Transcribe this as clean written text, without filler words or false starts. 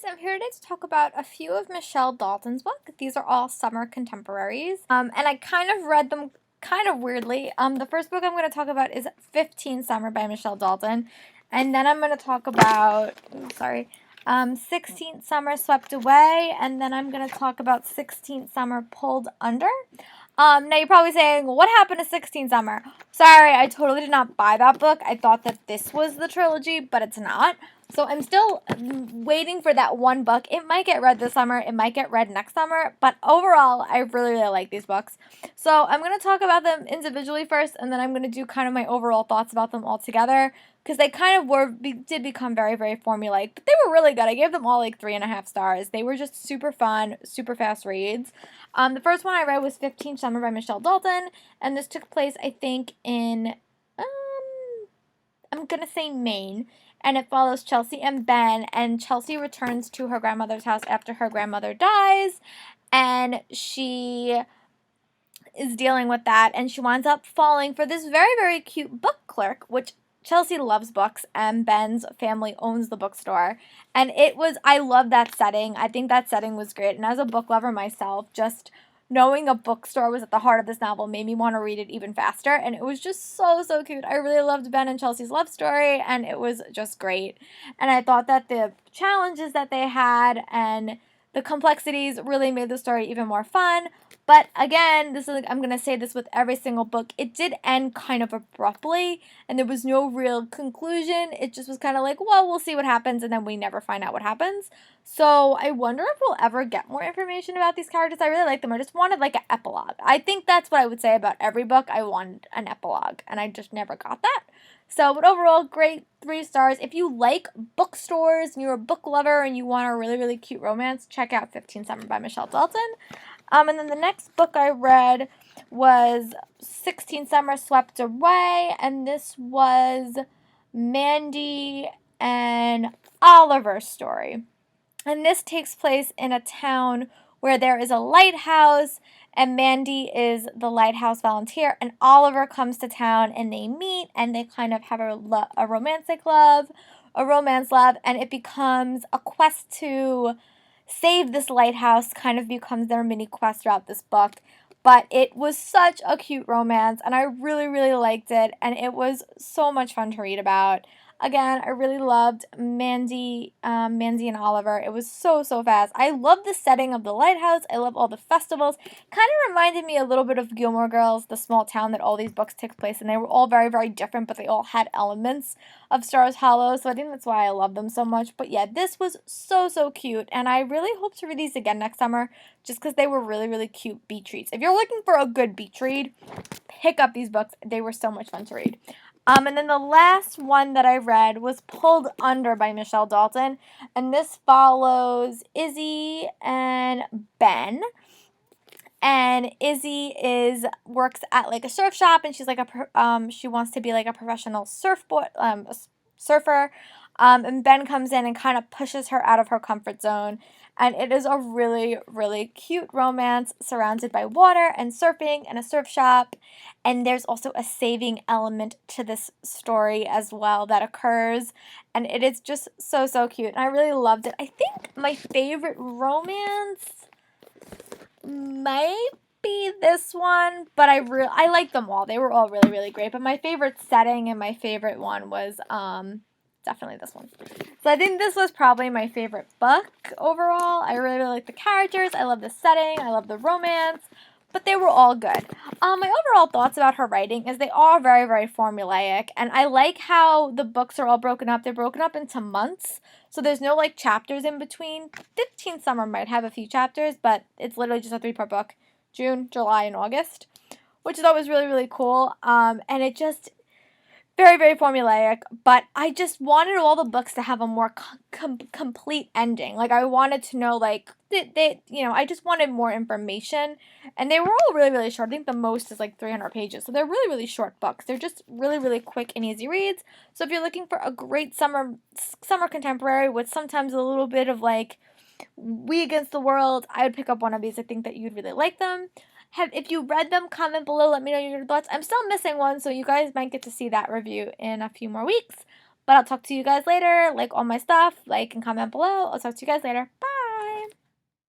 I'm here today to talk about a few of Michelle Dalton's books. These are all summer contemporaries, and I kind of read them kind of weirdly. The first book I'm going to talk about is 15 Summer by Michelle Dalton, and then I'm going to talk about, 16th Summer Swept Away, and then I'm going to talk about 16th Summer Pulled Under. Now you're probably saying, what happened to 16 Summer? Sorry, I totally did not buy that book. I thought that this was the trilogy, but it's not. So I'm still waiting for that one book. It might get read this summer. It might get read next summer. But overall, I really, really like these books. So I'm going to talk about them individually first, and then I'm going to do kind of my overall thoughts about them all together. Because they kind of did become very, very formulaic. But they were really good. I gave them all like 3.5 stars. They were just super fun, super fast reads. The first one I read was 15 Summer by Michelle Dalton. And this took place, I think, in, I'm going to say Maine. And it follows Chelsea and Ben, and Chelsea returns to her grandmother's house after her grandmother dies, and she is dealing with that, and she winds up falling for this very, very cute book clerk, which Chelsea loves books, and Ben's family owns the bookstore, and I love that setting. I think that setting was great, and as a book lover myself, just knowing a bookstore was at the heart of this novel made me want to read it even faster, and it was just so, so cute. I really loved Ben and Chelsea's love story, and it was just great. And I thought that the challenges that they had and the complexities really made the story even more fun. But again, I'm going to say this with every single book. It did end kind of abruptly, and there was no real conclusion. It just was kind of like, well, we'll see what happens, and then we never find out what happens. So I wonder if we'll ever get more information about these characters. I really like them. I just wanted like an epilogue. I think that's what I would say about every book. I wanted an epilogue, and I just never got that. So, but overall, great, 3 stars. If you like bookstores and you're a book lover and you want a really, really cute romance, check out 15 Summer by Michelle Dalton. And then the next book I read was 16 Summer Swept Away, and this was Mandy and Oliver's story. And this takes place in a town where there is a lighthouse, and Mandy is the lighthouse volunteer, and Oliver comes to town, and they meet, and they kind of have a romance love, and it becomes a quest to save this lighthouse, kind of becomes their mini quest throughout this book. But it was such a cute romance, and I really, really liked it, and it was so much fun to read about. Again, I really loved Mandy and Oliver. It was so, so fast. I love the setting of the lighthouse. I love all the festivals. Kind of reminded me a little bit of Gilmore Girls, the small town that all these books take place in. They were all very, very different, but they all had elements of Stars Hollow, so I think that's why I love them so much. But yeah, this was so, so cute, and I really hope to read these again next summer, just because they were really, really cute beach reads. If you're looking for a good beach read, pick up these books. They were so much fun to read. And then the last one that I read was Pulled Under by Michelle Dalton, and this follows Izzy and Ben. And Izzy works at like a surf shop, and she's like she wants to be like a professional surfer. And Ben comes in and kind of pushes her out of her comfort zone. And it is a really, really cute romance surrounded by water and surfing and a surf shop. And there's also a saving element to this story as well that occurs. And it is just so, so cute. And I really loved it. I think my favorite romance might be this one, but I like them all. They were all really, really great. But my favorite setting and my favorite one was definitely this one. So I think this was probably my favorite book overall. I really, really like the characters. I love the setting. I love the romance. But they were all good. My overall thoughts about her writing is they are very, very formulaic. And I like how the books are all broken up. They're broken up into months. So there's no like chapters in between. 15 Summer might have a few chapters, but it's literally just a 3-part book. June, July, and August. Which I thought was really, really cool. And it just very, very formulaic, but I just wanted all the books to have a more complete ending. Like, I wanted to know, like, I just wanted more information, and they were all really, really short. I think the most is, like, 300 pages, so they're really, really short books. They're just really, really quick and easy reads, so if you're looking for a great summer contemporary with sometimes a little bit of, like, we against the world, I would pick up one of these. I think that you'd really like them. If you read them, comment below. Let me know your thoughts. I'm still missing one, so you guys might get to see that review in a few more weeks. But I'll talk to you guys later. Like all my stuff, like and comment below. I'll talk to you guys later. Bye.